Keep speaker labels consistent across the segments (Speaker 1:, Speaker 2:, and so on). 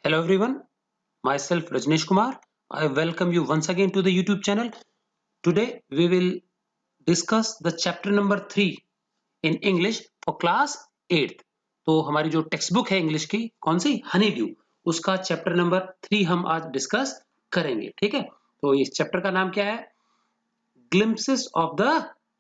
Speaker 1: Hello everyone, myself Rajneesh Kumar. I welcome you once again to the YouTube channel. Today we will discuss the chapter number 3 in English for class 8th. तो हमारी जो text book है English की कौन सी Honey due, उसका chapter number 3 हम आज discuss करेंगे। ठीक है, तो इस चैप्टर का नाम क्या है? Glimpses of the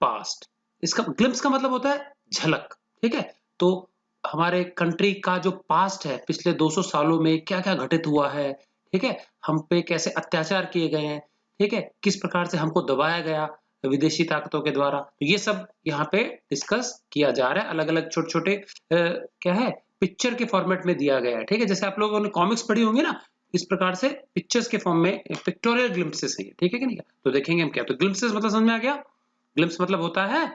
Speaker 1: past. इसका ग्लिम्स का मतलब होता है झलक। ठीक है, तो हमारे कंट्री का जो पास्ट है, पिछले 200 सालों में क्या क्या घटित हुआ है, ठीक है, हम पे कैसे अत्याचार किए गए हैं, ठीक है, किस प्रकार से हमको दबाया गया विदेशी ताकतों के द्वारा, तो ये सब यहाँ पे डिस्कस किया जा रहा है। अलग अलग छोटे छोटे क्या है, पिक्चर के फॉर्मेट में दिया गया है। ठीक है, जैसे आप लोगों ने कॉमिक्स पढ़ी होंगी ना, इस प्रकार से पिक्चर्स के फॉर्म में पिक्टोरियल ग्लिम्पसेस है। ठीक है कि नहीं? तो देखेंगे हम क्या, तो ग्लिम्पसेस मतलब समझ में आ गया। ग्लिम्स मतलब होता है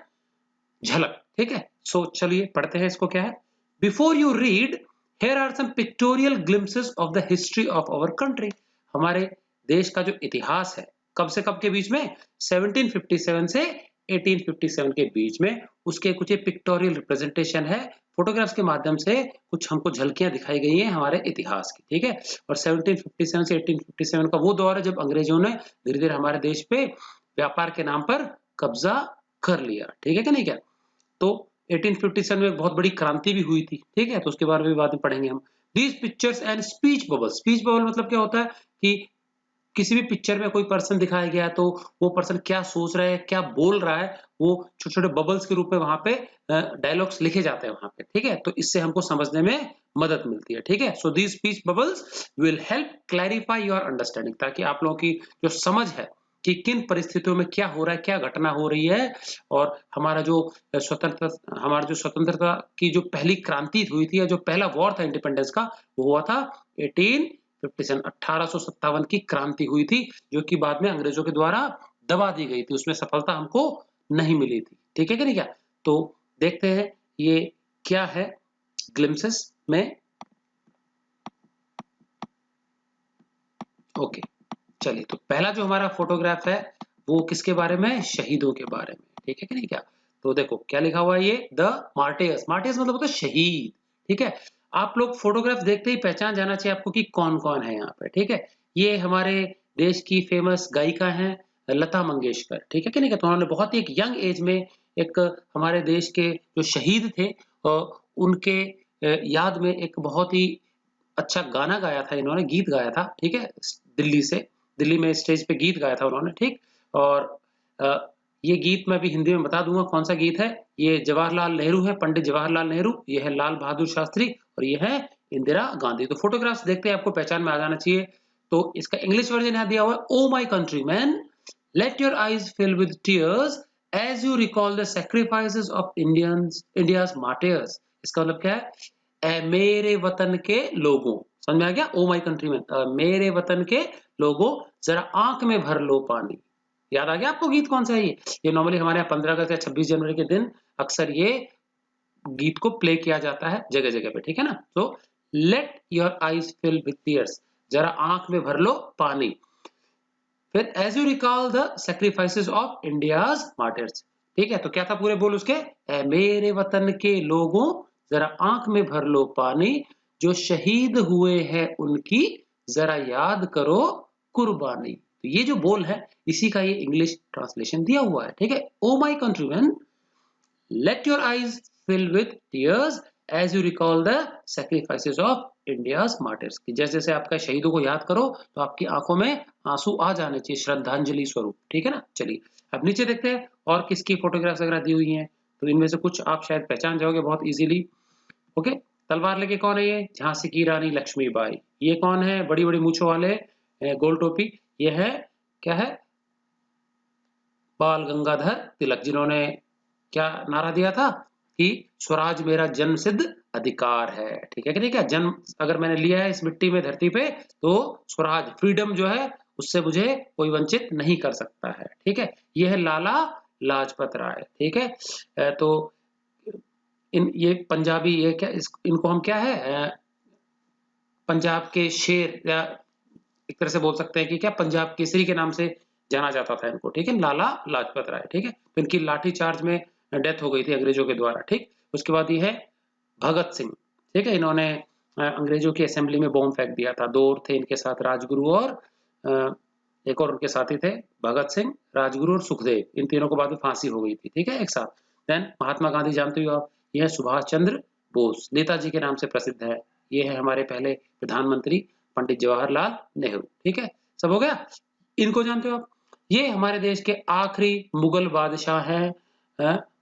Speaker 1: झलक। ठीक है, सो चलिए पढ़ते हैं इसको क्या है। Before you read, here are some pictorial glimpses of the history of our country. हमारे देश का जो इतिहास है, कब से कब के बीच में, 1757 से 1857 के बीच में, उसके कुछ पिक्टोरियल रिप्रेजेंटेशन है। फोटोग्राफ्स के माध्यम से कुछ हमको झलकियां दिखाई गई हैं हमारे इतिहास की। ठीक है, और 1757 से 1857 का वो दौर है जब अंग्रेजों ने धीरे धीरे हमारे देश पे व्यापार के नाम पर कब्जा कर लिया। ठीक है कि नहीं? क्या तो 1857 में एक बहुत बड़ी क्रांति भी हुई थी। ठीक है, तो उसके बारे में बाद में पढ़ेंगे हम। These pictures and speech bubble. Speech bubble मतलब क्या होता है कि किसी भी पिक्चर में कोई पर्सन दिखाया गया है, तो वो पर्सन क्या सोच रहा है, क्या बोल रहा है, वो छोटे छोटे बबल्स के रूप में वहां पे डायलॉग्स लिखे जाते हैं वहां पे। ठीक है, तो इससे हमको समझने में मदद मिलती है। ठीक है, so these speech bubbles will help clarify your understanding, ताकि आप लोगों की जो समझ है कि किन परिस्थितियों में क्या हो रहा है, क्या घटना हो रही है, और हमारा जो स्वतंत्रता की जो पहली क्रांति हुई थी, या जो पहला वॉर था इंडिपेंडेंस का, वो हुआ था 1857 की क्रांति हुई थी, जो कि बाद में अंग्रेजों के द्वारा दबा दी गई थी। उसमें सफलता हमको नहीं मिली थी। ठीक है कि नहीं? क्या तो देखते हैं ये क्या है ग्लिम्पसेस में। ओके, चलिए, तो पहला जो हमारा फोटोग्राफ है वो किसके बारे में? शहीदों के बारे में। ठीक है कि नहीं? क्या तो देखो क्या लिखा हुआ है, ये द मार्टियर्स। मार्टियर्स मतलब होता है शहीद। ठीक है, आप लोग फोटोग्राफ देखते ही पहचान जाना चाहिए आपको कि कौन कौन है यहाँ पे। ठीक है, ये हमारे देश की फेमस गायिका है लता मंगेशकर। ठीक है कि नहीं? तो उन्होंने बहुत ही एक यंग एज में एक हमारे देश के जो शहीद थे उनके याद में एक बहुत ही अच्छा गाना गाया था इन्होंने, गीत गाया था। ठीक है, दिल्ली में स्टेज पे गीत गाया था उन्होंने। ठीक, और अ, ये गीत मैं भी हिंदी में बता दूंगा कौन सा गीत है। ये जवाहरलाल नेहरू है, पंडित जवाहरलाल नेहरू, ये है लाल बहादुर शास्त्री, और ये है इंदिरा गांधी। तो फोटोग्राफ्स देखते हैं आपको पहचान में आ जाना चाहिए। तो इसका इंग्लिश वर्जन यहाँ दिया हुआ है। O my countryman, let your eyes fill with tears as you recall the sacrifices of India's martyrs. इसका मतलब क्या है? मेरे वतन के लोगों, समझ में आ गया? ओ माई कंट्री में मेरे वतन के लोगों, जरा आंख में भर लो पानी। याद आ गया आपको गीत कौन सा है? ये नॉर्मली हमारे यहाँ 15 अगस्त या 26 जनवरी के दिन अक्सर ये गीत को प्ले किया जाता है जगह जगह पे। ठीक है ना? तो let your eyes fill with tears, जरा आंख में भर लो पानी। फिर as you recall the sacrifices of India's martyrs. ठीक है, तो क्या था पूरे बोल उसके? ऐ मेरे वतन के लोगों, जरा आंख में भर लो पानी, जो शहीद हुए हैं उनकी जरा याद करो कुर्बानी। तो ये जो बोल है इसी का ये इंग्लिश ट्रांसलेशन दिया हुआ है। ठीक है, O my countryman, let your eyes fill with tears as you recall the sacrifices of India's martyrs। कि जैसे जैसे आपका शहीदों को याद करो तो आपकी आंखों में आंसू आ जाने चाहिए श्रद्धांजलि स्वरूप। ठीक है ना? चलिए अब नीचे देखते हैं और किसकी फोटोग्राफ्स वगैरह दी हुई हैं। तो इनमें से कुछ आप शायद पहचान जाओगे बहुत इजीली। ओके, तलवार लेके कौन है ये? झांसी की रानी लक्ष्मीबाई। ये कौन है? बड़ी बड़ी मूछों वाले, गोल टोपी, ये है क्या है? बाल गंगाधर तिलक, जिन्होंने क्या नारा दिया था कि स्वराज मेरा जन्म सिद्ध अधिकार है। ठीक है कि नहीं? क्या जन्म अगर मैंने लिया है इस मिट्टी में, धरती पे, तो स्वराज, फ्रीडम जो है, उससे मुझे कोई वंचित नहीं कर सकता है। ठीक है, ये है लाला लाजपत राय। ठीक है, तो ये पंजाबी, ये क्या इनको हम क्या है, पंजाब के शेर, या एक तरह से बोल सकते हैं कि क्या पंजाब केसरी के नाम से जाना जाता था इनको। ठीक है, लाला लाजपत राय। ठीक है, तो इनकी लाठी चार्ज में डेथ हो गई थी अंग्रेजों के द्वारा। ठीक, उसके बाद ये है भगत सिंह। ठीक है, इन्होंने अंग्रेजों की असेंबली में बॉम्ब फेंक दिया था। 2 और थे इनके साथ, राजगुरु और एक और उनके साथी थे, भगत सिंह, राजगुरु और सुखदेव। इन तीनों को बाद में फांसी हो गई थी, ठीक है, एक साथ। देन महात्मा गांधी जानते हो आप, यह सुभाष चंद्र बोस नेताजी के नाम से प्रसिद्ध है। ये है हमारे पहले प्रधानमंत्री पंडित जवाहरलाल नेहरू, ठीक है, सब हो गया। इनको जानते हो आप। ये हमारे देश के आखिरी मुगल बादशाह हैं,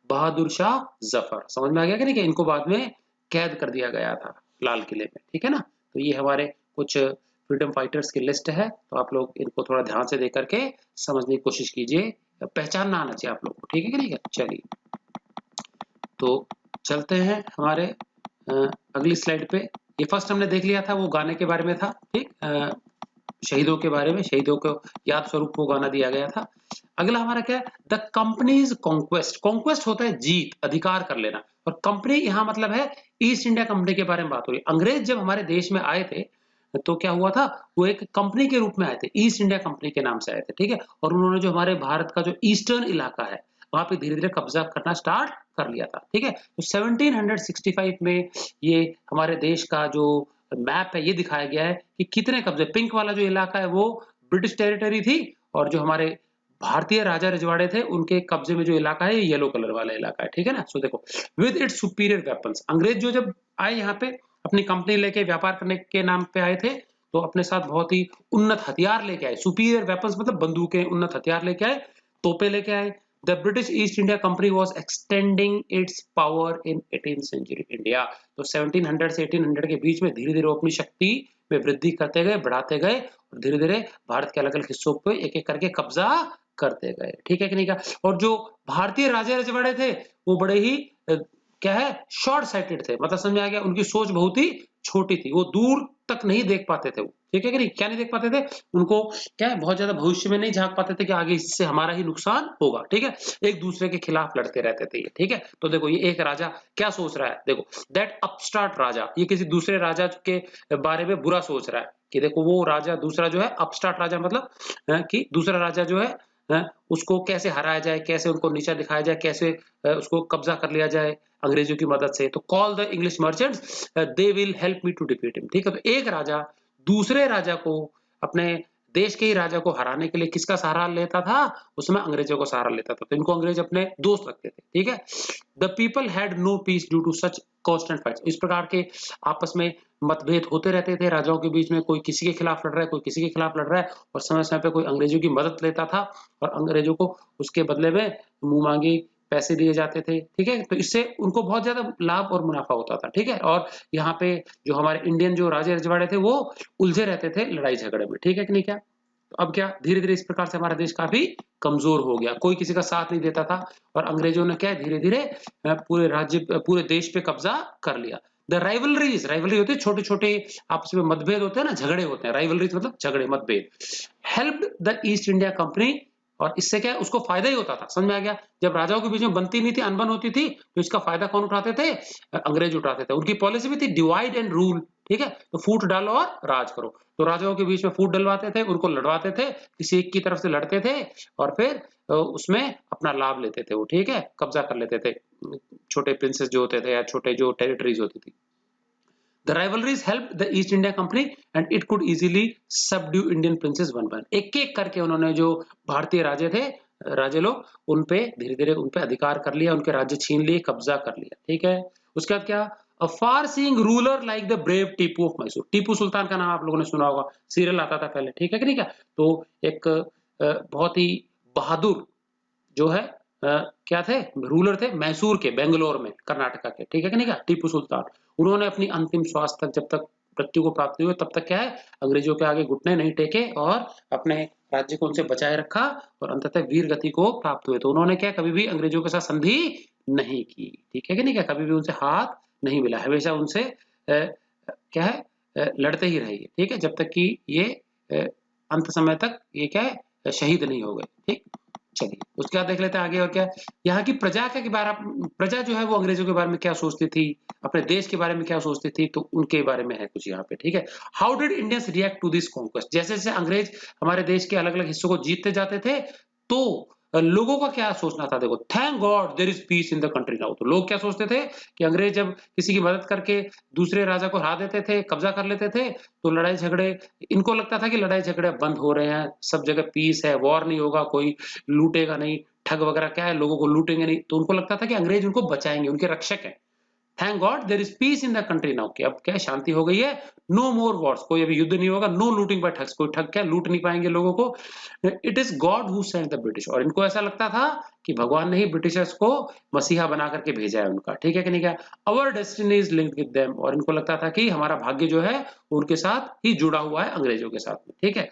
Speaker 1: बहादुर शाह जफर। समझ में आ गया कि नहीं, कि इनको बाद में कैद कर दिया गया था लाल किले में, ठीक है ना। तो ये हमारे कुछ फ्रीडम फाइटर्स की लिस्ट है, तो आप लोग इनको थोड़ा ध्यान से देख करके समझने की कोशिश कीजिए, पहचानना आना चाहिए आप लोग को, ठीक है कि नहीं। चलिए तो चलते हैं हमारे अगली स्लाइड पे। ये फर्स्ट हमने देख लिया था, वो गाने के बारे में था, ठीक, शहीदों के बारे में, शहीदों को याद स्वरूप वो गाना दिया गया था। अगला हमारा क्या है, द कंपनीज कॉन्क्वेस्ट। कॉन्क्वेस्ट होता है जीत, अधिकार कर लेना, और कंपनी यहाँ मतलब है ईस्ट इंडिया कंपनी के बारे में बात हो रही है। अंग्रेज जब हमारे देश में आए थे तो क्या हुआ था, वो एक कंपनी के रूप में आए थे, ईस्ट इंडिया कंपनी के नाम से आए थे, ठीक है। और उन्होंने जो हमारे भारत का जो ईस्टर्न इलाका है वहां पे धीरे धीरे कब्जा करना स्टार्ट कर लिया था, ठीक है। तो 1765 में ये हमारे देश का जो मैप है ये दिखाया गया है कि कितने कब्जे, पिंक वाला जो इलाका है वो ब्रिटिश टेरिटरी थी, और जो हमारे भारतीय राजा रजवाड़े थे उनके कब्जे में जो इलाका है ये येलो कलर वाला इलाका है, ठीक है ना। सो देखो, विद इट्स सुपीरियर वेपन्स, अंग्रेज जो जब आए यहाँ पे अपनी कंपनी लेके व्यापार करने के नाम पे आए थे, तो अपने साथ बहुत ही उन्नत हथियार लेके आए। सुपीरियर वेपन्स मतलब बंदूकें, उन्नत हथियार लेके आए, तोपे लेके आए। The British East India Company was extending its power in 18th century India। तो 1700 से 1800 के बीच में धीरे धीरे अपनी शक्ति में वृद्धि करते गए, बढ़ाते गए, और धीरे धीरे भारत के अलग अलग हिस्सों पे एक एक करके कब्जा करते गए, ठीक है कि नहीं का। और जो भारतीय राजे रजवाड़े थे वो बड़े ही क्या है, शॉर्ट साइटेड थे, मतलब समझ में आ गया, उनकी सोच बहुत ही छोटी थी, वो दूर तक नहीं देख पाते थे वो, ठीक है कि नहीं, क्या नहीं देख पाते थे, उनको क्या है, बहुत ज्यादा भविष्य में नहीं झांक पाते थे कि आगे इससे हमारा ही नुकसान होगा, ठीक है। एक दूसरे के खिलाफ लड़ते रहते थे ये, ठीक है। तो देखो ये एक राजा क्या सोच रहा है, देखो दैट अपस्टार्ट राजा, ये किसी दूसरे राजा के बारे में बुरा सोच रहा है कि देखो वो राजा दूसरा जो है, अपस्टार्ट राजा मतलब कि दूसरा राजा जो है उसको कैसे हराया जाए, कैसे उनको नीचा दिखाया जाए, कैसे उसको कब्जा कर लिया जाए अंग्रेजों की मदद से। तो call the English merchants, they will help me to defeat him, ठीक है। तो एक राजा दूसरे राजा को, अपने देश के ही राजा को हराने के लिए किसका सहारा लेता था, उसमें अंग्रेजों का सहारा लेता था। तो इनको अंग्रेज अपने दोस्त रखते थे, ठीक है। The people had no peace due to such constant fights. इस प्रकार के आपस में मतभेद होते रहते थे राजाओं के बीच में, कोई किसी के खिलाफ लड़ रहा है, कोई किसी के खिलाफ लड़ रहा है, और समय समय पे कोई अंग्रेजों की मदद लेता था, और अंग्रेजों को उसके बदले में मुंह मांगी पैसे दिए जाते थे, ठीक है। तो इससे उनको बहुत ज्यादा लाभ और मुनाफा होता था, ठीक है। और यहाँ पे जो हमारे इंडियन जो राजे रजवाड़े थे वो उलझे रहते थे लड़ाई झगड़े में, ठीक है कि नहीं क्या। तो अब क्या, धीरे धीरे इस प्रकार से हमारा देश काफी कमजोर हो गया, कोई किसी का साथ नहीं देता था, और अंग्रेजों ने क्या धीरे धीरे पूरे राज्य, पूरे देश पे कब्जा कर लिया। द राइवलरीज, राइवलरी होती है छोटे छोटे आपस में मतभेद होते हैं ना, झगड़े होते हैं, राइवलरीज मतलब झगड़े मतभेद। Helped the East India company, और इससे क्या है, उसको फायदा ही होता था, समझ में आ गया। जब राजाओं के बीच में बनती नहीं थी, अनबन होती थी, तो इसका फायदा कौन उठाते थे, अंग्रेज उठाते थे। उनकी पॉलिसी भी थी डिवाइड एंड रूल, ठीक है। तो फूट डालो और राज करो। तो राजाओं के बीच में फूट डलवाते थे, उनको लड़वाते थे, किसी एक की तरफ से लड़ते थे, और फिर उसमें अपना लाभ लेते थे वो, ठीक है, कब्जा कर लेते थे छोटे प्रिंसेस जो होते थे या छोटे जो टेरिटरीज होती थी। The rivalries helped the East India Company and it could easily subdue Indian princes one by one। एक एक करके उन्होंने जो भारतीय राजे थे, राजे लोग, उन पे धीरे धीरे उन पे अधिकार कर लिया, उनके राज्य छीन लिए, कब्जा कर लिया, ठीक है। उसके बाद क्या, a far seeing ruler like the brave Tipu of Mysore. Tipu Sultan का नाम आप लोगों ने सुना होगा, सीरियल आता था पहले, ठीक है कि नहीं क्या। तो एक बहुत ही बहादुर जो है क्या थे, रूलर थे मैसूर के, बेंगलोर में, कर्नाटका के, ठीक है कि नहीं क्या, टीपू सुल्तान। उन्होंने अपनी अंतिम श्वास तक, जब तक मृत्यु को प्राप्त हुई तब तक क्या है, अंग्रेजों के आगे घुटने नहीं टेके और अपने राज्य को उनसे बचाए रखा, और अंततः वीर गति को प्राप्त हुए। तो उन्होंने क्या, कभी भी अंग्रेजों के साथ संधि नहीं की, ठीक है कि नहीं क्या, कभी भी उनसे हाथ नहीं मिला, हमेशा उनसे क्या है, लड़ते ही रहे, ठीक है, जब तक कि ये अंत समय तक ये क्या है, शहीद नहीं हो गए, ठीक। चलिए उसके बाद देख लेते हैं आगे और क्या, यहाँ की प्रजा के बारे में, प्रजा जो है वो अंग्रेजों के बारे में क्या सोचती थी, अपने देश के बारे में क्या सोचती थी, तो उनके बारे में है कुछ यहाँ पे, ठीक है। How did Indians react to this conquest. जैसे जैसे अंग्रेज हमारे देश के अलग अलग हिस्सों को जीतते जाते थे, तो लोगों का क्या सोचना था देखो, thank God there is peace in the country now. तो लोग क्या सोचते थे कि अंग्रेज जब किसी की मदद करके दूसरे राजा को हरा देते थे, कब्जा कर लेते थे, तो लड़ाई झगड़े, इनको लगता था कि लड़ाई झगड़े बंद हो रहे हैं, सब जगह पीस है, वॉर नहीं होगा, कोई लूटेगा नहीं, ठग वगैरह क्या है, लोगों को लूटेंगे नहीं। तो उनको लगता था कि अंग्रेज उनको बचाएंगे, उनके रक्षक हैं। Thank God there is peace in the country now, कि अब क्या है, शांति हो गई है, नो मोर वॉर्स, कोई अभी युद्ध नहीं होगा, नो लूटिंग बाय ठग्स, कोई ठग क्या लूट नहीं पाएंगे लोगों को। It is God who sent the British, और इनको ऐसा लगता था कि भगवान ने ही ब्रिटिशर्स को मसीहा बना करके भेजा है उनका, ठीक है कि नहीं क्या। Our destiny is linked with them, और इनको लगता था कि हमारा भाग्य जो है उनके साथ ही जुड़ा हुआ है, अंग्रेजों के साथ में, ठीक है।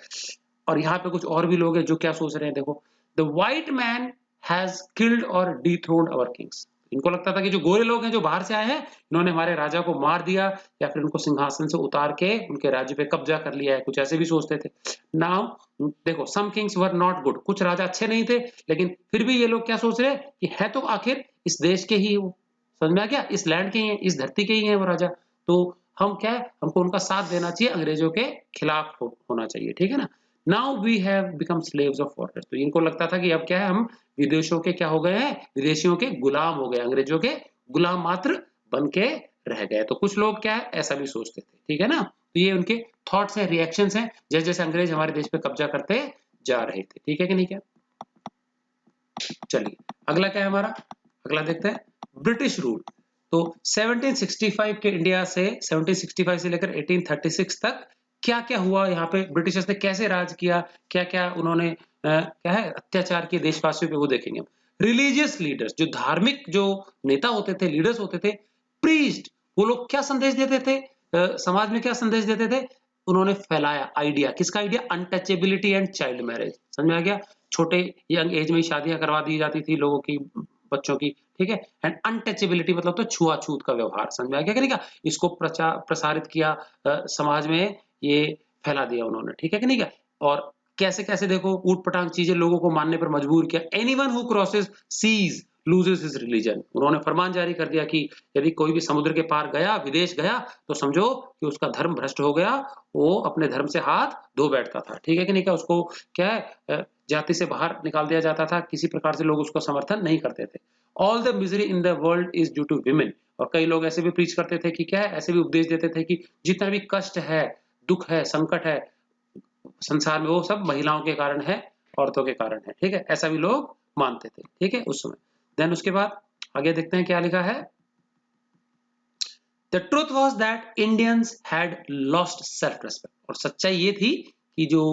Speaker 1: और यहाँ पे कुछ और भी लोग हैं जो क्या सोच रहे हैं देखो, the white man has killed और डिथ्रोन्ड आवर किंग्स। इनको लगता था कि जो गोरे लोग हैं जो बाहर से आए हैं, इन्होंने हमारे राजा को मार दिया या फिर उनको सिंहासन से उतार के उनके राज्य पे कब्जा कर लिया है, कुछ ऐसे भी सोचते थे। नाउ देखो, सम किंग्स वर नॉट गुड, कुछ राजा अच्छे नहीं थे, लेकिन फिर भी ये लोग क्या सोच रहे हैं कि है तो आखिर इस देश के ही वो, समझ में आ गया, इस लैंड के ही है, इस धरती के ही है वो राजा। तो हम क्या है, हमको उनका साथ देना चाहिए, अंग्रेजों के खिलाफ होना चाहिए, ठीक है ना। Now we have become slaves of foreigners, तो इनको लगता था कि अब क्या है, हम विदेशों के क्या हो गए हैं, विदेशियों के गुलाम हो गए, अंग्रेजों के गुलाम मात्र बन के रह गए। तो कुछ लोग क्या है ऐसा भी सोचते थे, ठीक है ना। तो ये उनके थॉट्स हैं, रिएक्शंस हैं, जैसे जैसे अंग्रेज हमारे देश पे कब्जा करते जा रहे थे, ठीक है कि नहीं क्या। चलिए अगला क्या है हमारा, अगला देखते हैं, ब्रिटिश रूल। तो 1765 के इंडिया से 1765 से लेकर 1836 तक क्या क्या हुआ, यहाँ पे ब्रिटिशर्स ने कैसे राज किया, क्या क्या उन्होंने क्या है अत्याचार किए देशवासियों पे, वो देखेंगे हम। रिलीजियस लीडर्स, जो धार्मिक जो नेता होते थे, लीडर्स होते थे, प्रीस्ट, वो लोग क्या संदेश देते थे, समाज में क्या संदेश देते थे, उन्होंने फैलाया आइडिया, किसका idea, untouchability and child marriage, समझ में आ गया। छोटे यंग एज में ही शादियां करवा दी जाती थी लोगों की, बच्चों की, ठीक है। एंड अनटचेबिलिटी मतलब तो छुआछूत का व्यवहार, समझ में आ गया कि नहीं क्या। इसको प्रसारित किया, समाज में ये फैला दिया उन्होंने, ठीक है कि नहीं क्या। और कैसे कैसे देखो, ऊट पटांग चीजें लोगों को मानने पर मजबूर किया। Anyone who crosses seas loses his religion, उन्होंने फरमान जारी कर दिया कि यदि कोई भी समुद्र के पार गया, विदेश गया, तो समझो कि उसका धर्म भ्रष्ट हो गया, वो अपने धर्म से हाथ धो बैठता था, ठीक है कि नहीं क्या। उसको क्या है, जाति से बाहर निकाल दिया जाता था, किसी प्रकार से लोग उसको समर्थन नहीं करते थे। All the misery in the world is due to women, और कई लोग ऐसे भी प्रीच करते थे कि क्या है, ऐसे भी उपदेश देते थे कि जितना भी कष्ट है, दुख है, संकट है संसार में, वो सब महिलाओं के कारण है, औरतों के कारण है, ठीक है, ऐसा भी लोग मानते थे, ठीक है उस समय। देन उसके बाद आगे देखते हैं क्या लिखा है। The truth was that Indians had lost self respect, और सच्चाई ये थी कि जो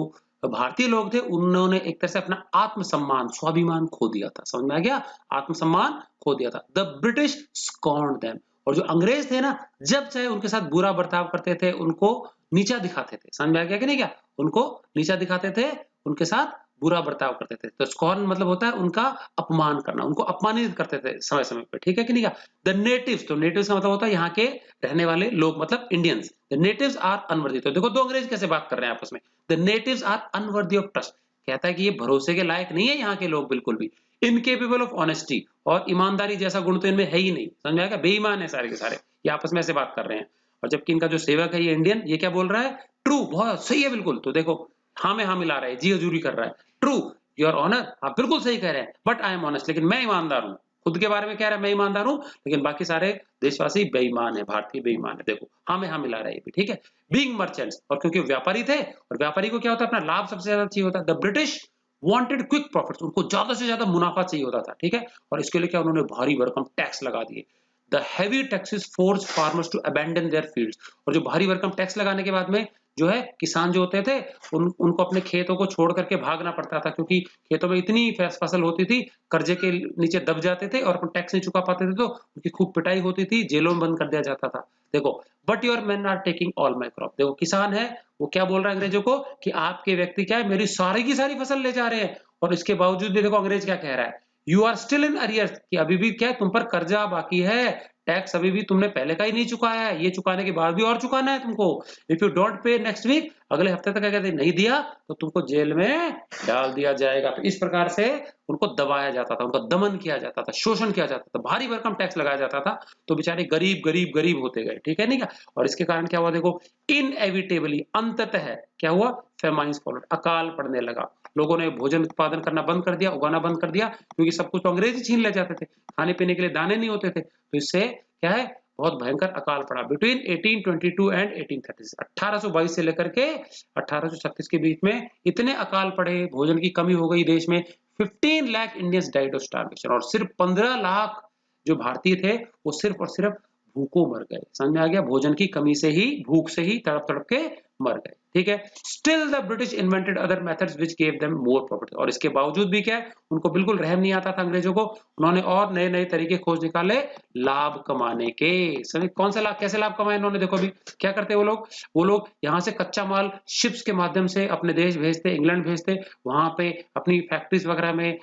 Speaker 1: भारतीय लोग थे उन्होंने एक तरह से अपना आत्मसम्मान, स्वाभिमान खो दिया था, समझ में आ गया, आत्मसम्मान खो दिया था। द ब्रिटिश स्कॉर्न्ड देम, और जो अंग्रेज थे ना, जब चाहे उनके साथ बुरा बर्ताव करते थे, उनको नीचा दिखाते थे, समझ में आ गया कि नहीं क्या, उनको नीचा दिखाते थे, उनके साथ बुरा बर्ताव करते थे। तो स्कॉर्न मतलब होता है उनका अपमान करना, उनको अपमानित करते थे समय समय पे, ठीक है कि नहीं क्या। द नेटिव्स, तो नेटिव्स का मतलब होता है यहाँ के रहने वाले लोग, मतलब Indians. The natives are unworthy, तो देखो दो अंग्रेज कैसे बात कर रहे हैं आपस में। The natives are unworthy of trust, कहता है कि ये भरोसे के लायक नहीं है यहाँ के लोग बिल्कुल भी। इनकेपेबल ऑफ ऑनेस्टी, और ईमानदारी जैसा गुण तो इनमें है ही नहीं, समझ में आएगा, बेईमान है सारे के सारे, ये आपस में ऐसे बात कर रहे हैं। और जबकि इनका जो सेवक है ये इंडियन, ये क्या बोल रहा है, ट्रू, बहुत सही है बिल्कुल। तो देखो हाँ में हाँ मिला रहा है, जी हजूरी कर रहा है, ट्रू योर ऑनर, आप बिल्कुल सही कह रहे हैं, बट आई एम ऑनेस्ट, लेकिन मैं ईमानदार हूँ। खुद के बारे में कह रहा है मैं ईमानदार हूँ, लेकिन बाकी सारे देशवासी बेईमान है, भारतीय बेईमान है। देखो हाँ में हाँ मिला रहा है ये भी, ठीक है। बीइंग मर्चेंट्स, और क्योंकि व्यापारी थे, और व्यापारी को क्या होता है, अपना लाभ सबसे ज्यादा चाहिए होता है। The British wanted quick profits, उनको ज्यादा से ज्यादा मुनाफा चाहिए होता था, ठीक है। और इसके लिए क्या उन्होंने भारी भरकम टैक्स लगा दिए। The heavy taxes force farmers to abandon their fields, और जो भारी भरकम टैक्स लगाने के बाद में जो है किसान जो होते थे उनको अपने खेतों को छोड़ करके भागना पड़ता था, क्योंकि खेतों में इतनी फसल होती थी, कर्जे के नीचे दब जाते थे और टैक्स नहीं चुका पाते थे, तो उनकी खूब पिटाई होती थी, जेलों में बंद कर दिया जाता था। देखो but your men are taking all my crop, देखो किसान है वो क्या बोल रहा है अंग्रेजों को कि आपके व्यक्ति क्या है, मेरी सारी की सारी फसल ले जा रहे हैं। और इसके बावजूद भी देखो अंग्रेज क्या कह रहा है, you are still in arrears, कि अभी भी क्या है, तुम पर कर्जा बाकी है, टैक्स अभी भी तुमने पहले का ही नहीं चुकाया है, ये चुकाने के बाद भी और चुकाना है तुमको। If you don't pay next week, अगले हफ्ते तक अगर नहीं दिया तो तुमको जेल में डाल दिया जाएगा। तो इस प्रकार से उनको दबाया जाता था, उनका दमन किया जाता था, शोषण किया जाता था, भारी भरकम टैक्स लगाया जाता था, तो बेचारे गरीब, गरीब, गरीब होते गए, ठीक है नहीं क्या? और इसके कारण क्या हुआ देखो, इनएविटेबली अंततः क्या हुआ? फेमाइन्स फॉलोड, अकाल पड़ने लगा। लोगों ने भोजन उत्पादन करना बंद कर दिया, उगाना बंद कर दिया, क्योंकि सब कुछ तो अंग्रेज ही छीन ले जाते थे। खाने-पीने के लिए दाने नहीं होते थे। तो इससे क्या है? बहुत भयंकर अकाल पड़ा। बिटवीन 1822 एंड 1836, 1822 से लेकर के 1836 के बीच में इतने अकाल पड़े, भोजन की कमी हो गई देश में, 15 lakh Indians died of starvation, और सिर्फ 15 लाख जो भारतीय थे, वो सिर्फ और सिर्फ भूखों मर गए। समझ में आ गया? भोजन की कमी से ही, भूख से ही तड़प-तड़प के मर गए। ठीक है? Still the British invented other methods which gave them more profit, और इसके बावजूद भी क्या है? उनको बिल्कुल रहम नहीं आता था अंग्रेजों को। उन्होंने और नए-नए तरीके खोज निकाले लाभ कमाने के। समझे? कौन से लाभ, कैसे लाभ कमाए इन्होंने? देखो अभी क्या करते हैं वो लोग? वो लोग यहाँ से कच्चा माल शिप्स के माध्यम से अपने देश भेजते, इंग्लैंड भेजते, वहां पे अपनी फैक्ट्रीज वगैरह में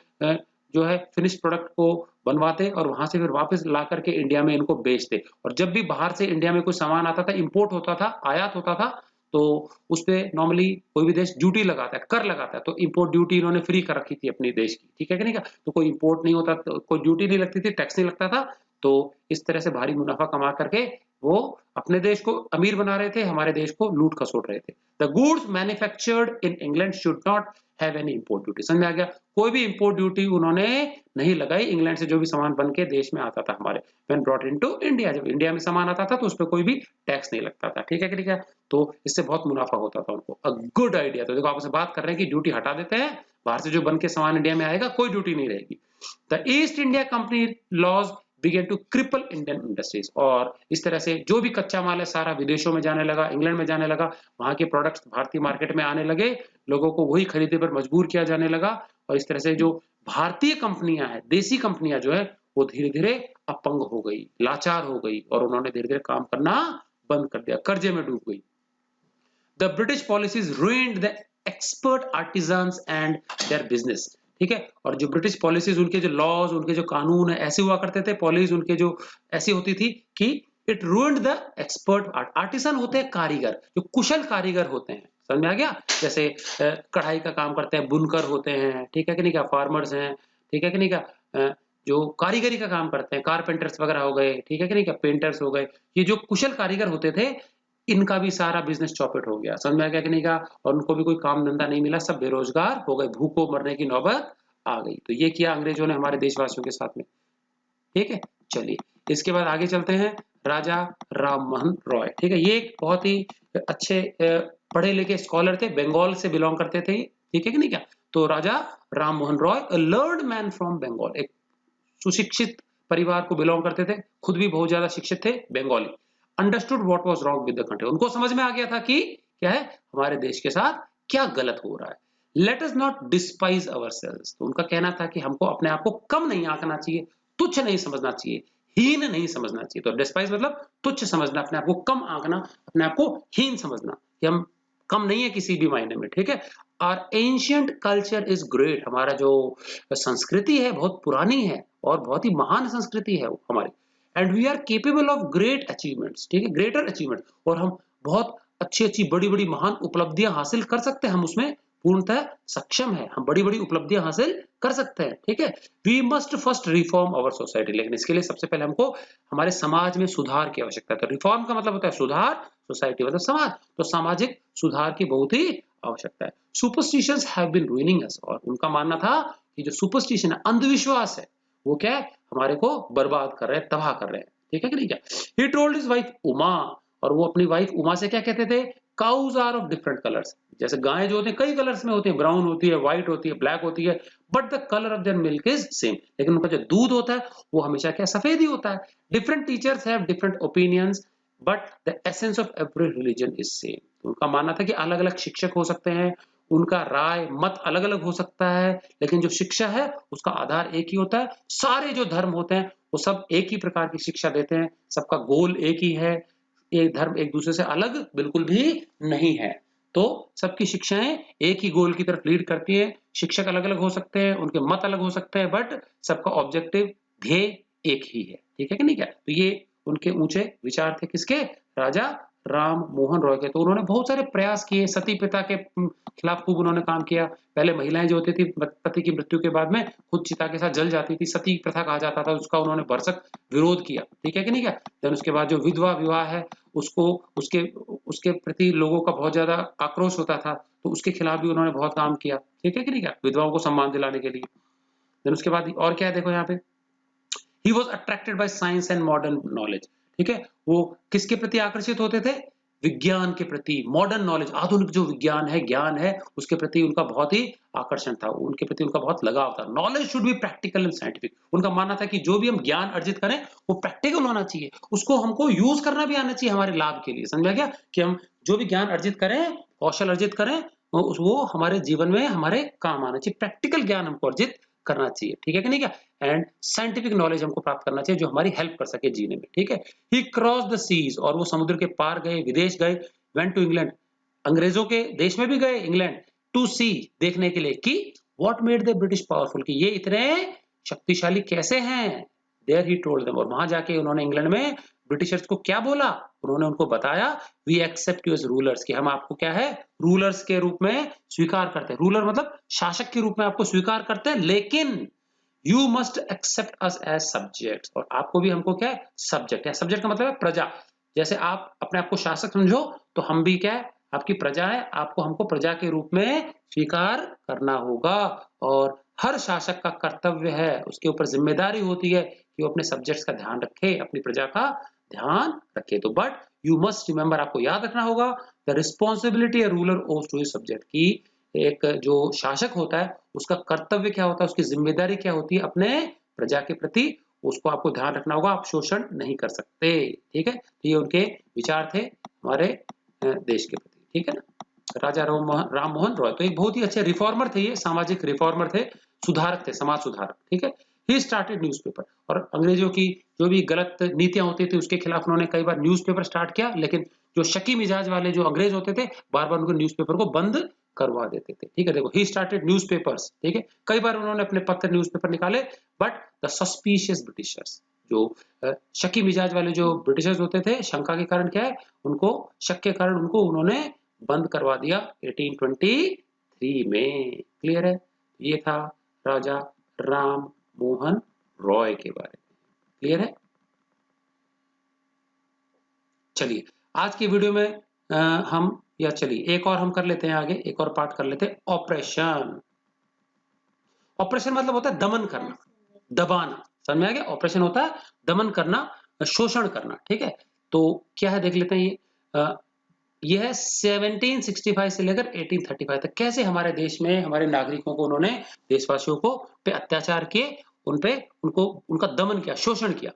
Speaker 1: जो है फिनिश प्रोडक्ट को बनवाते और वहां से फिर वापस ला करके इंडिया में इनको बेचते। और जब भी बाहर से इंडिया में कोई सामान आता था, इंपोर्ट होता था, आयात होता था, तो उस पे नॉर्मली कोई भी देश ड्यूटी लगाता है, कर लगाता है, तो इंपोर्ट ड्यूटी इन्होंने फ्री कर रखी थी अपने देश की, ठीक है कि नहीं का? तो कोई इंपोर्ट नहीं होता, तो कोई ड्यूटी नहीं लगती थी, टैक्स नहीं लगता था, तो इस तरह से भारी मुनाफा कमा करके वो अपने देश को अमीर बना रहे थे, हमारे देश को लूट खसोट रहे थे। The goods manufactured in England should not have any import duty. समझ में आ गया? कोई भी इंपोर्ट ड्यूटी उन्होंने नहीं लगाई। इंग्लैंड से जो भी सामान बन के देश में आता था हमारे, व्हेन ब्रॉट इनटू इंडिया, जब इंडिया में सामान आता था तो उस पर कोई भी टैक्स नहीं लगता था, ठीक है कि नहीं? तो इससे बहुत मुनाफा होता था उनको। A good idea. तो देखो आपसे बात कर रहे हैं कि ड्यूटी हटा देते हैं, बाहर से जो बन के सामान इंडिया में आएगा कोई ड्यूटी नहीं रहेगी। The East India Company laws began to cripple Indian industries, और इस तरह से जो भी कच्चा माल है सारा विदेशों में जाने लगा, इंग्लैंड में जाने लगा, वहां के प्रोडक्ट्स भारतीय मार्केट में आने लगे, लोगों को वही खरीदने पर मजबूर किया जाने लगा, और इस तरह से जो भारतीय कंपनियां हैं, देसी कंपनियां जो है, वो धीरे-धीरे अपंग हो गई, लाचार हो गई, और उन्होंने धीरे-धीरे काम करना बंद कर दिया, कर्जे में डूब गई। The British policies ruined the expert artisans and their business। ठीक है? और जो ब्रिटिश पॉलिसीज, उनके जो लॉज, उनके जो कानून है, ऐसे हुआ करते थे, पॉलिसीज उनके जो ऐसी होती थी कि it ruined the expert artisan होते हैं कारीगर, जो कुशल कारीगर होते हैं। समझ में आ गया? जैसे कढ़ाई का काम करते हैं, बुनकर होते हैं, ठीक है कि नहीं? क्या फार्मर्स हैं, ठीक है कि नहीं? क्या जो कारीगरी का काम करते हैं, कारपेंटर्स वगैरह हो गए, ठीक है कि नहीं? क्या पेंटर्स हो गए, ये जो कुशल कारीगर होते थे, इनका भी सारा बिजनेस चौपट हो गया। समझ में आ गया कि नहीं? कहा, और उनको भी कोई काम धंधा नहीं मिला, सब बेरोजगार हो गए, भूखों मरने की नौबत आ गई। तो ये किया अंग्रेजों ने हमारे देशवासियों के साथ में, ठीक है? चलिए इसके बाद आगे चलते हैं। राजा राम मोहन रॉय, ठीक है? ये एक बहुत ही अच्छे पढ़े लिखे स्कॉलर थे, बंगाल से बिलोंग करते थे, ठीक है कि नहीं? क्या तो Raja Ram Mohan Roy, a learned man from Bengal, एक सुशिक्षित परिवार को बिलोंग करते थे, खुद भी बहुत ज्यादा शिक्षित थे, Bengali. Understood what was wrong with the country, उनको समझ में आ गया था कि क्या है, हमारे देश के साथ क्या गलत हो रहा है। Let us not despise ourselves, तो उनका कहना था कि हमको अपने आप को कम नहीं आंकना चाहिए, तुच्छ नहीं समझना चाहिए, हीन नहीं समझना चाहिए। तो डिस्पाइज मतलब तुच्छ समझना, अपने आप को कम आंकना, अपने आप को हीन समझना कि हम कम नहीं है किसी भी मायने में, ठीक है? और एंशियंट कल्चर इज ग्रेट, हमारा जो संस्कृति है बहुत पुरानी है और बहुत ही महान संस्कृति है वो हमारी। And we are capable of great achievements, ठीक है? ग्रेटर अचीवमेंट, और हम बहुत अच्छी अच्छी बड़ी बड़ी महान उपलब्धियां हासिल कर सकते हैं, हम उसमें पूर्णतः सक्षम है, हम बड़ी बड़ी उपलब्धियां हासिल कर सकते हैं, ठीक है? We must first reform our society, लेकिन इसके लिए सबसे पहले हमको हमारे समाज में सुधार की आवश्यकता है। तो रिफॉर्म का मतलब होता है सुधार, सोसाइटी मतलब समाज, तो सामाजिक सुधार की बहुत ही आवश्यकता है। सुपरस्टिशंस हैव बीन रूइनिंग अस, और उनका मानना था कि जो सुपरस्टिशन है, अंधविश्वास है, वो क्या है, हमारे को बर्बाद कर रहे हैं, तबाह कर रहे हैं, ठीक है कि नहीं? क्या he told his wife Uma, और वो अपनी वाइफ उमा से क्या कहते थे? Cows are of different colours, जैसे गायें जो होती है कई कलर्स में होती है, ब्राउन होती है, व्हाइट होती है, ब्लैक होती है, but the colour of their milk is same, लेकिन उनका जो दूध होता है वो हमेशा क्या, सफेद ही होता है। Different teachers have different opinions, but the essence of every religion is same. तो उनका मानना था कि अलग अलग शिक्षक हो सकते हैं, उनका राय मत अलग अलग हो सकता है, लेकिन जो शिक्षा है उसका आधार एक ही होता है। सारे जो धर्म होते हैं वो सब एक ही प्रकार की शिक्षा देते हैं, सबका गोल एक ही है, ये धर्म एक दूसरे से अलग बिल्कुल भी नहीं है। तो सबकी शिक्षाएं एक ही गोल की तरफ लीड करती है। शिक्षक अलग अलग हो सकते हैं, उनके मत अलग हो सकते हैं, बट सबका ऑब्जेक्टिव ध्येय एक ही है, ठीक है कि नहीं? क्या तो ये उनके ऊंचे विचार थे, किसके? राजा राम मोहन रॉय के, तो उन्होंने बहुत सारे प्रयास किए, सती प्रथा के खिलाफ खूब उन्होंने काम किया। पहले महिलाएं जो होती थी पति की मृत्यु के बाद में खुद चिता के साथ जल जाती थी, सती प्रथा कहा जाता था, उसका उन्होंने भरसक विरोध किया, ठीक है कि नहीं क्या। देन उसके बाद जो विधवा विवाह है उसको उसके उसके प्रति लोगों का बहुत ज्यादा आक्रोश होता था, तो उसके खिलाफ भी उन्होंने बहुत काम किया, ठीक है कि नहीं क्या, विधवाओं को सम्मान दिलाने के लिए। देन उसके बाद और क्या है देखो यहाँ पे, he was attracted by science and modern knowledge, ठीक है। वो किसके प्रति आकर्षित होते थे, विज्ञान के प्रति, मॉडर्न नॉलेज, आधुनिक जो विज्ञान है, ज्ञान है, उसके प्रति उनका बहुत ही आकर्षण था, उनके प्रति उनका बहुत लगाव था। Knowledge should be practical and scientific, उनका मानना था कि जो भी हम ज्ञान अर्जित करें वो प्रैक्टिकल होना चाहिए, उसको हमको यूज करना भी आना चाहिए हमारे लाभ के लिए, समझा गया, कि हम जो भी ज्ञान अर्जित करें, कौशल अर्जित करें, वो हमारे जीवन में हमारे काम आना चाहिए, प्रैक्टिकल ज्ञान हमको अर्जित करना चाहिए, ठीक है कि नहीं क्या। एंड साइंटिफिक नॉलेज हमको प्राप्त करना चाहिए जो हमारी हेल्प कर सके जीने में, ठीक है। ही क्रॉस द सीज, और वो समुद्र के पार गए, विदेश गए, वेंट टू इंग्लैंड, अंग्रेजों के देश में भी गए, इंग्लैंड, टू सी, देखने के लिए, कि what made the British powerful, कि ये इतने शक्तिशाली कैसे हैं। देयर ही टोल्ड देम, और वहां जाके उन्होंने इंग्लैंड में ब्रिटिशर्स को क्या बोला, उन्होंने उनको बताया, we accept you as rulers, कि हम आपको क्या है, रूलर्स के रूप में स्वीकार करते हैं, रूलर मतलब शासक के रूप में आपको स्वीकार करते हैं, लेकिन you must accept us as subject, और आपको भी हमको क्या है, सब्जेक्ट है, सब्जेक्ट का मतलब है प्रजा, जैसे आप अपने आप को शासक समझो, तो हम भी क्या है, आपकी प्रजा है, आपको हमको प्रजा के रूप में स्वीकार करना होगा। और हर शासक का कर्तव्य है, उसके ऊपर जिम्मेदारी होती है कि वो अपने सब्जेक्ट्स का ध्यान रखे, अपनी प्रजा का ध्यान रखे। तो बट यू मस्ट रिमेंबर, आपको याद रखना होगा, the responsibility ruler owes to his subject, की एक जो शासक होता है उसका कर्तव्य क्या होता है, उसकी जिम्मेदारी क्या होती है अपने प्रजा के प्रति, उसको आपको ध्यान रखना होगा, आप शोषण नहीं कर सकते, ठीक है। तो ये उनके विचार थे हमारे देश के प्रति, ठीक है ना। राजा राम मोहन रॉय तो एक बहुत ही अच्छे रिफॉर्मर थे, ये सामाजिक रिफॉर्मर थे, सुधारक थे, समाज सुधारक, ठीक है। ही स्टार्टेड न्यूज़पेपर, और अंग्रेजों की जो भी गलत नीतियां होती थी उसके खिलाफ उन्होंने कई बार न्यूज़पेपर स्टार्ट किया, लेकिन जो शकी मिजाज वाले जो अंग्रेज होते थे बार बार उनको न्यूज़पेपर को बंद करवा देते थे, ठीक है। देखो ही स्टार्टेड न्यूज़पेपर्स, ठीक है, कई बार उन्होंने अपने पत्र न्यूज़पेपर निकाले, बट द सस्पिशियस ब्रिटिशर्स, जो शकी मिजाज वाले जो ब्रिटिशर्स होते थे, शंका के कारण क्या है, उनको शक के कारण उनको उन्होंने बंद करवा दिया 1823 में, क्लियर है। ये था राजा राम मोहन रॉय के बारे में, क्लियर है। चलिए आज की वीडियो में हम, या चलिए एक और हम कर लेते हैं आगे, एक और पार्ट कर लेते हैं, ऑपरेशन। ऑपरेशन मतलब होता है दमन करना, दबाना, समझ में आ गया। ऑपरेशन होता है दमन करना, शोषण करना, ठीक है। तो क्या है देख लेते हैं, ये है 1765 से लेकर 1835 तक कैसे हमारे देश में हमारे नागरिकों को उन्होंने, देशवासियों को पे अत्याचार किए, उन पे उनको उनका दमन किया, शोषण किया।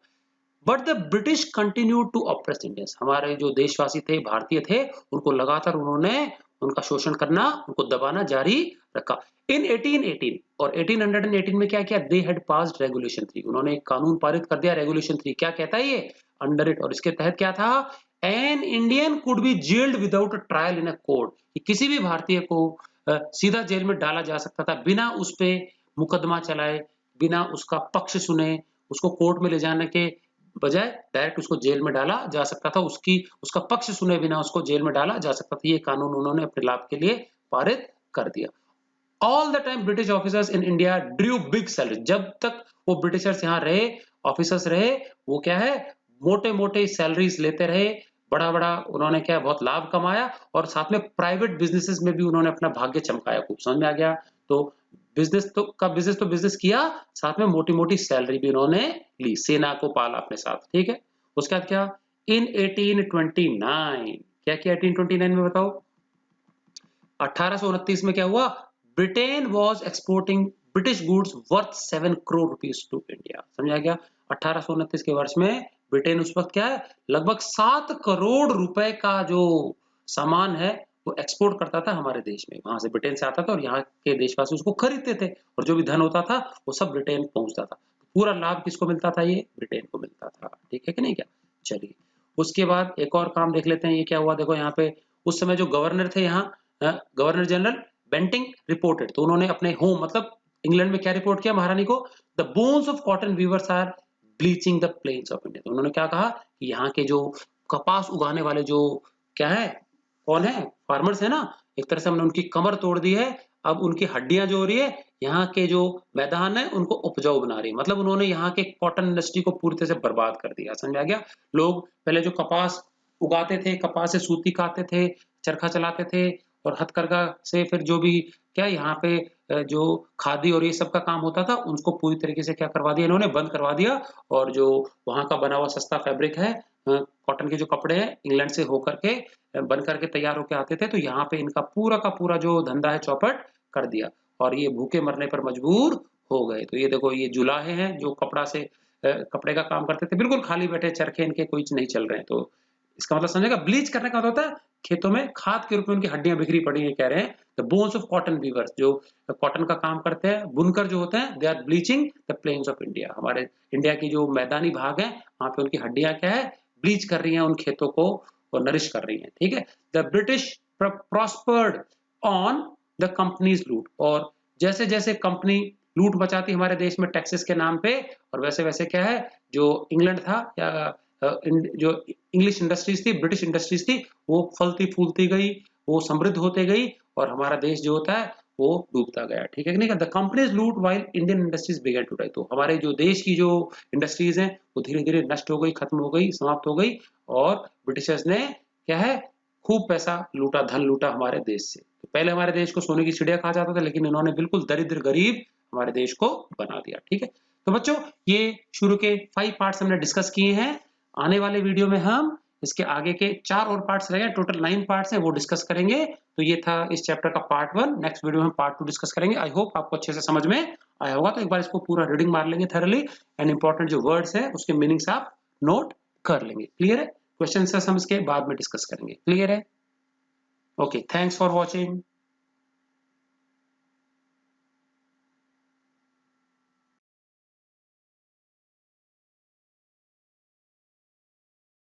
Speaker 1: But the British continue to oppress Indians, हमारे जो देशवासी थे, भारतीय थे, उनको लगातार उन्होंने उनका शोषण करना, उनको दबाना जारी रखा। इन 1818 और 1818 में क्या किया, दे हैड पास्ड रेगुलेशन 3, उन्होंने एक कानून पारित कर दिया, रेगुलेशन 3 क्या कहता है ये, अंडर इट, और इसके तहत क्या था, an Indian could be gelled without a trial in a court, किसी भी भारतीय को सीधा जेल में डाला जा सकता था बिना उस पे मुकदमा चलाए, बिना उसका पक्ष सुने, उसको कोर्ट में ले जाने के बजाय डायरेक्ट उसको जेल में डाला जा सकता था, उसका पक्ष सुने बिना उसको जेल में डाला जा सकता था। ये कानून उन्होंने अपने लाभ के लिए पारित कर दिया। All the time British officers in India Drew big salary, जब तक वो ब्रिटिशर्स यहाँ रहे, ऑफिसर्स रहे, वो क्या है, मोटे मोटे सैलरीज लेते रहे, बड़ा बड़ा उन्होंने क्या बहुत लाभ कमाया, और साथ में प्राइवेट बिजनेसेस में भी उन्होंने अपना भाग्य चमकाया, खूब समझ में आ गया। तो बिजनेस तो बिजनेस किया, साथ में मोटी मोटी सैलरी भी उन्होंने ली, सेना को पाला अपने साथ, ठीक है। उसके बाद क्या, इन 1829 क्या किया, 1829 में बताओ, 1829 में क्या हुआ, Britain was exporting British goods worth 7 crore rupees to India, समझा गया। 1829 के वर्ष में ब्रिटेन उस वक्त क्या है, लगभग 7 करोड़ रुपए का जो सामान है वो एक्सपोर्ट करता था हमारे देश में, वहां से ब्रिटेन से आता था, और यहाँ के देशवासी उसको खरीदते थे, और जो भी धन होता था वो सब ब्रिटेन पहुंचता था। पूरा लाभ किसको मिलता था, ये ब्रिटेन को मिलता था, ठीक है कि नहीं क्या। चलिए उसके बाद एक और काम देख लेते हैं, ये क्या हुआ, देखो यहाँ पे उस समय जो गवर्नर थे यहाँ, गवर्नर जनरल बेंटिंग रिपोर्टेड, तो उन्होंने अपने होम मतलब इंग्लैंड में क्या रिपोर्ट किया महारानी को, the bones of cotton weavers are bleaching the plains of India, तो उन्होंने क्या कहा कि यहाँ के जो कपास उगाने वाले जो क्या है, कौन है, फार्मर्स है ना। एक तरह से हमने उनकी कमर तोड़ दी है। अब उनकी हड्डियां जो हो रही है, यहाँ के जो मैदान है उनको उपजाऊ बना रही है। मतलब उन्होंने यहाँ के कॉटन इंडस्ट्री को पूरी तरह से बर्बाद कर दिया। समझ में आ गया। लोग पहले जो कपास उगाते थे, कपास से सूती काटते थे, चरखा चलाते थे, और हथकरघा से फिर जो भी क्या यहाँ पे जो खादी और ये सब का काम होता था, उसको पूरी तरीके से क्या करवा दिया इन्होंने, बंद करवा दिया। और जो वहाँ का बना हुआ सस्ता फैब्रिक है, कॉटन के जो कपड़े हैं, इंग्लैंड से होकर के बन करके तैयार होके आते थे, तो यहाँ पे इनका पूरा का पूरा जो धंधा है चौपट कर दिया, और ये भूखे मरने पर मजबूर हो गए। तो ये देखो, ये जुलाहे हैं जो कपड़ा से कपड़े का काम करते थे, बिल्कुल खाली बैठे, चरखे इनके कुछ नहीं चल रहे हैं। तो इसका मतलब समझेगा, ब्लीच करने का मतलब होता है खेतों में खाद के रूप में उनकी हड्डियां बिखरी पड़ी हैं, कह रहे हैं the bones of cotton weavers, जो कॉटन का काम करते हैं, बुनकर जो होते हैं, they are bleaching the plains of India. हमारे इंडिया की जो मैदानी भाग है, वहां पे उनकी हड्डियां क्या है, ब्लीच कर रही हैं उन खेतों को, और नरिश कर रही हैं। ठीक है। The British prospered on the companies लूट, और जैसे जैसे कंपनी लूट मचाती हमारे देश में टैक्सेस के नाम पे, और वैसे वैसे क्या है, जो इंग्लैंड था या जो इंग्लिश इंडस्ट्रीज थी, ब्रिटिश इंडस्ट्रीज थी, वो फलती फूलती गई, वो समृद्ध होते गई, और हमारा देश जो होता है वो डूबता गया। ठीक है कि नहीं। The companies loot while Indian industries began to die, तो हमारे जो देश की जो इंडस्ट्रीज हैं वो धीरे धीरे नष्ट हो गई, खत्म हो गई, समाप्त हो गई, और ब्रिटिशर्स ने क्या है, खूब पैसा लूटा, धन लूटा हमारे देश से। तो पहले हमारे देश को सोने की चिड़िया कहा जाता था, लेकिन इन्होंने बिल्कुल दरिद्र गरीब हमारे देश को बना दिया। ठीक है। तो बच्चों, ये शुरू के 5 पार्ट्स हमने डिस्कस किए हैं। आने वाले वीडियो में हम इसके आगे के 4 और पार्ट्स रह गए, टोटल 9 पार्ट्स हैं, वो डिस्कस करेंगे। तो ये था इस चैप्टर का पार्ट 1। नेक्स्ट वीडियो में हम पार्ट 2 डिस्कस करेंगे। आई होप आपको अच्छे से समझ में आया होगा। तो एक बार इसको पूरा रीडिंग मार लेंगे थरली, एंड इंपॉर्टेंट जो वर्ड्स है उसके मीनिंग्स आप नोट कर लेंगे। क्लियर है। क्वेश्चन से हम इसके बाद में डिस्कस करेंगे। क्लियर है। Okay, thanks for watching.